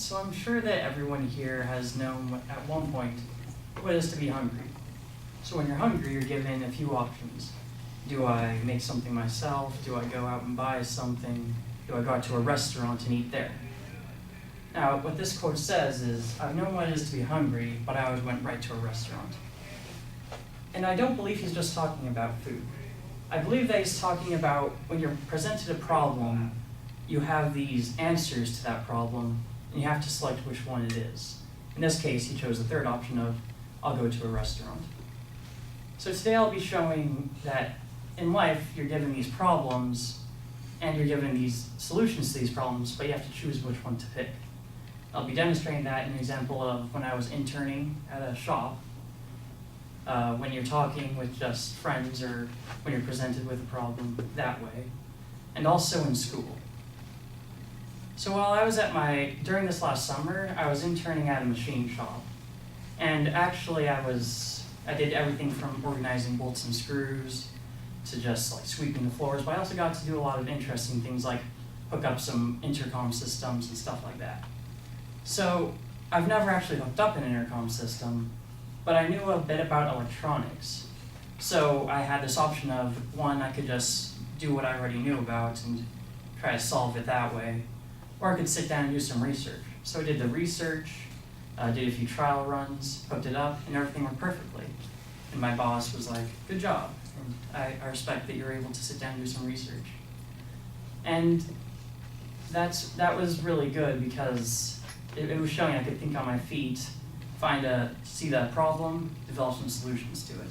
So I'm sure that everyone here has known at one point what it is to be hungry. So when you're hungry, you're given a few options. Do I make something myself? Do I go out and buy something? Do I go out to a restaurant and eat there? Now, what this quote says is, I've known what it is to be hungry, but I always went right to a restaurant. And I don't believe he's just talking about food. I believe that he's talking about when you're presented a problem, you have these answers to that problem, and you have to select which one it is. In this case, he chose the third option of, I'll go to a restaurant. So today I'll be showing that in life, you're given these problems, and you're given these solutions to these problems, but you have to choose which one to pick. I'll be demonstrating that in an example of when I was interning at a shop, when you're talking with just friends or when you're presented with a problem that way, and also in school. So while I was during this last summer, I was interning at a machine shop. And actually I did everything from organizing bolts and screws to just like sweeping the floors, but I also got to do a lot of interesting things like hook up some intercom systems and stuff like that. So I've never actually hooked up an intercom system, but I knew a bit about electronics. So I had this option of, one, I could just do what I already knew about and try to solve it that way, or I could sit down and do some research. So I did the research, did a few trial runs, hooked it up, and everything went perfectly. And my boss was like, good job. And I respect that you're able to sit down and do some research. And that was really good because it was showing I could think on my feet, see the problem, develop some solutions to it.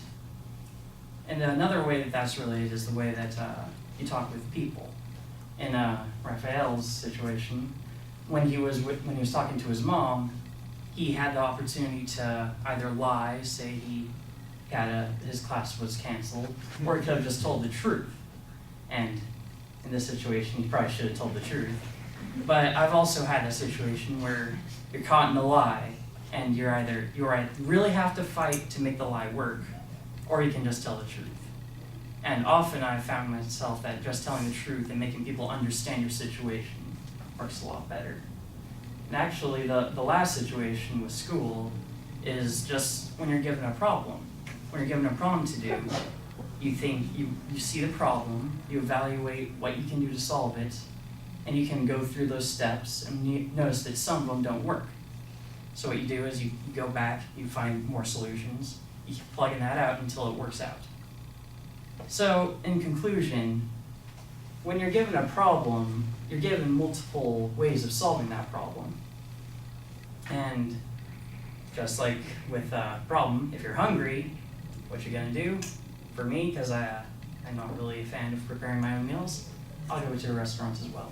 And another way that that's related is the way that you talk with people. In Raphael's situation, when he was talking to his mom, he had the opportunity to either lie, say his class was canceled, or he could have just told the truth. And in this situation, he probably should have told the truth. But I've also had a situation where you're caught in a lie, and you really have to fight to make the lie work, or you can just tell the truth. And often I found myself that just telling the truth and making people understand your situation works a lot better. And actually, the last situation with school is just when you're given a problem. When you're given a problem to do, you see the problem, you evaluate what you can do to solve it, and you can go through those steps and you notice that some of them don't work. So what you do is you go back, you find more solutions, you keep plugging that out until it works out. So in conclusion, when you're given a problem, you're given multiple ways of solving that problem. And just like with a problem, if you're hungry, what you're gonna do? For me, because I'm not really a fan of preparing my own meals, I'll go to restaurants as well.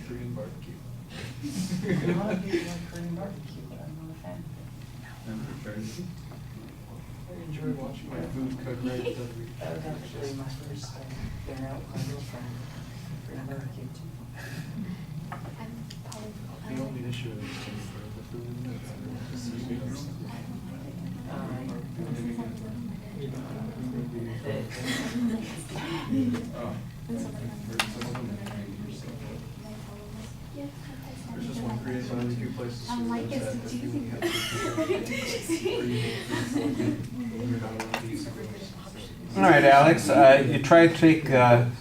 Korean barbecue. A lot of people like Korean barbecue, but I'm not a fan. Never prepared it. I enjoy watching my food cook right at the That was actually my first dinner out with my girlfriend. Korean barbecue. The only issue is for the food. There's just one Korean barbecue place to serve like those it's that if you confusing. have to you're not allowed to use those. All right, Alex, you tried to take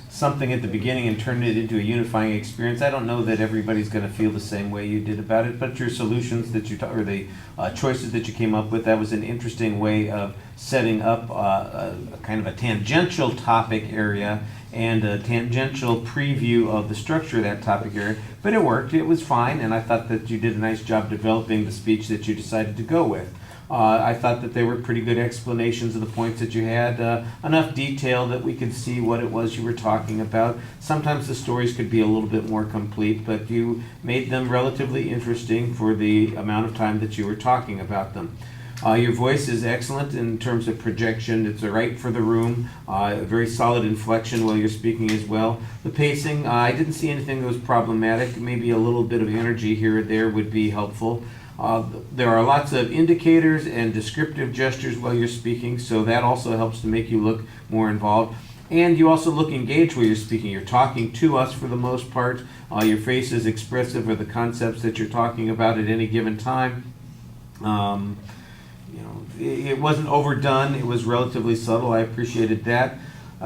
something at the beginning and turn it into a unifying experience. I don't know that everybody's going to feel the same way you did about it, but your solutions that or the choices that you came up with, that was an interesting way of setting up a kind of a tangential topic area and a tangential preview of the structure of that topic area. But it worked, it was fine, and I thought that you did a nice job developing the speech that you decided to go with. I thought that they were pretty good explanations of the points that you had, enough detail that we could see what it was you were talking about. Sometimes the stories could be a little bit more complete, but you made them relatively interesting for the amount of time that you were talking about them. Your voice is excellent in terms of projection. It's right for the room. Very solid inflection while you're speaking as well. The pacing, I didn't see anything that was problematic. Maybe a little bit of energy here or there would be helpful. There are lots of indicators and descriptive gestures while you're speaking, so that also helps to make you look more involved. And you also look engaged while you're speaking. You're talking to us for the most part. Your face is expressive of the concepts that you're talking about at any given time. It wasn't overdone. It was relatively subtle. I appreciated that.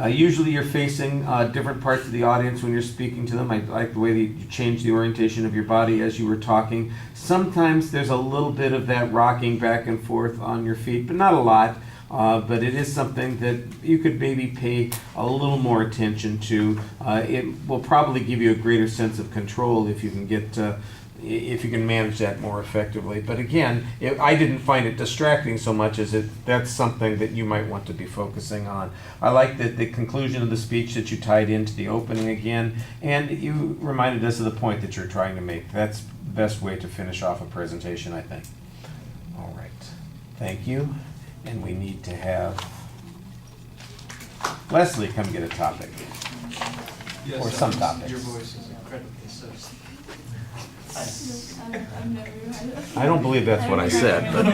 Usually you're facing different parts of the audience when you're speaking to them. I like the way that you change the orientation of your body as you were talking. Sometimes there's a little bit of that rocking back and forth on your feet, but not a lot. But it is something that you could maybe pay a little more attention to. It will probably give you a greater sense of control if you can if you can manage that more effectively. But again, I didn't find it distracting so much as that's something that you might want to be focusing on. I like the conclusion of the speech that you tied into the opening again, and you reminded us of the point that you're trying to make. That's the best way to finish off a presentation, I think. All right. Thank you. And we need to have Leslie come get a topic. Yes, Or some topics. Your voice is incredibly so. I've never had it. I don't believe that's what I said, but